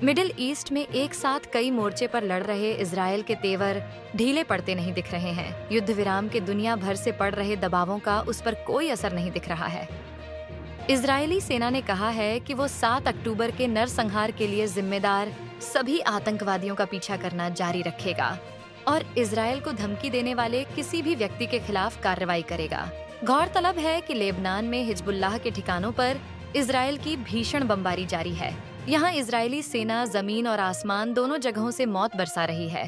Middle east में एक साथ कई मोर्चे पर लड़ रहे इजरायल के तेवर ढीले पड़ते नहीं दिख रहे हैं। युद्ध विराम के दुनिया भर से पड़ रहे दबावों का उस पर कोई असर नहीं दिख रहा है। इजरायली सेना ने कहा है कि वो 7 अक्टूबर के नरसंहार के लिए जिम्मेदार सभी आतंकवादियों का पीछा करना जारी रखेगा और इजरायल को धमकी देने वाले किसी भी व्यक्ति के खिलाफ कार्रवाई करेगा। गौरतलब है कि लेबनान में हिजबुल्लाह के ठिकानों पर इजरायल की भीषण बमबारी जारी है। यहाँ इजरायली सेना जमीन और आसमान दोनों जगहों से मौत बरसा रही है।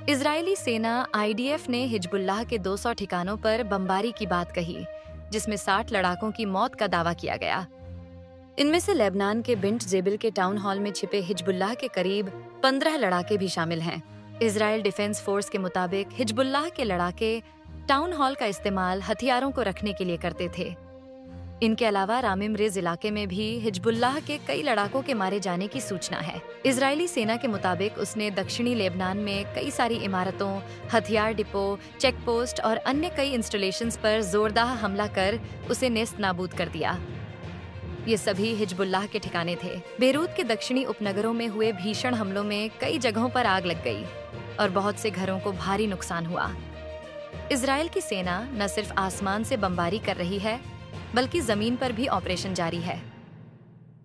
इजरायली सेना IDF ने हिजबुल्लाह के 200 ठिकानों पर बमबारी की बात कही, जिसमें 60 लड़ाकों की मौत का दावा किया गया। इनमें से लेबनान के बिंट जेबिल के टाउन हॉल में छिपे हिजबुल्लाह के करीब 15 लड़ाके भी शामिल हैं। इजरायल डिफेंस फोर्स के मुताबिक हिजबुल्लाह के लड़ाके टाउन हॉल का इस्तेमाल हथियारों को रखने के लिए करते थे। इनके अलावा रामिम रेज इलाके में भी हिजबुल्लाह के कई लड़ाकों के मारे जाने की सूचना है। इजरायली सेना के मुताबिक उसने दक्षिणी लेबनान में कई सारी इमारतों, हथियार डिपो, चेक पोस्ट और अन्य कई इंस्टॉलेशंस पर जोरदार हमला कर उसे नेस्त नाबूद कर दिया। ये सभी हिजबुल्लाह के ठिकाने थे। बेरूत के दक्षिणी उपनगरों में हुए भीषण हमलों में कई जगहों पर आग लग गई और बहुत से घरों को भारी नुकसान हुआ। इजरायल की सेना न सिर्फ आसमान से बमबारी कर रही है, बल्कि जमीन पर भी ऑपरेशन जारी है।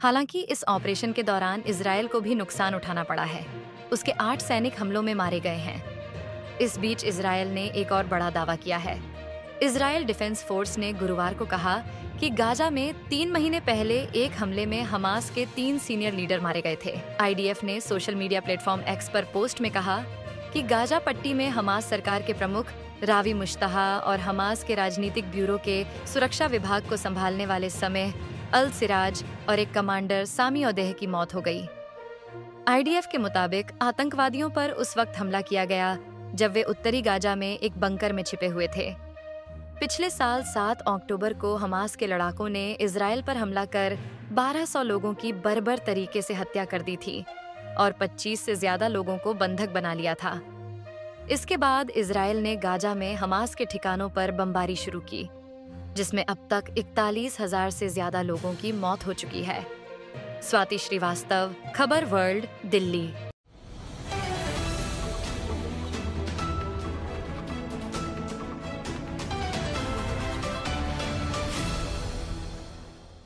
हालांकि इस ऑपरेशन के दौरान इजरायल को भी नुकसान उठाना पड़ा है। उसके 8 सैनिक हमलों में मारे गए हैं। इस बीच इजरायल ने एक और बड़ा दावा किया है। इजरायल डिफेंस फोर्स ने गुरुवार को कहा कि गाजा में 3 महीने पहले एक हमले में हमास के 3 सीनियर लीडर मारे गए थे। IDF ने सोशल मीडिया प्लेटफॉर्म X पर पोस्ट में कहा कि गाजा पट्टी में हमास सरकार के प्रमुख रावी मुश्तहा और हमास के राजनीतिक ब्यूरो के सुरक्षा विभाग को संभालने वाले समय अल सिराज और एक कमांडर सामी ओदेह की मौत हो गई। IDF के मुताबिक आतंकवादियों पर उस वक्त हमला किया गया जब वे उत्तरी गाजा में एक बंकर में छिपे हुए थे। पिछले साल 7 अक्टूबर को हमास के लड़ाकों ने इजरायल पर हमला कर 1200 लोगों की बर्बर तरीके से हत्या कर दी थी और 25 से ज्यादा लोगों को बंधक बना लिया था। इसके बाद इजरायल ने गाजा में हमास के ठिकानों पर बमबारी शुरू की, जिसमें अब तक 41,000 से ज्यादा लोगों की मौत हो चुकी है। स्वाति श्रीवास्तव, खबर वर्ल्ड, दिल्ली।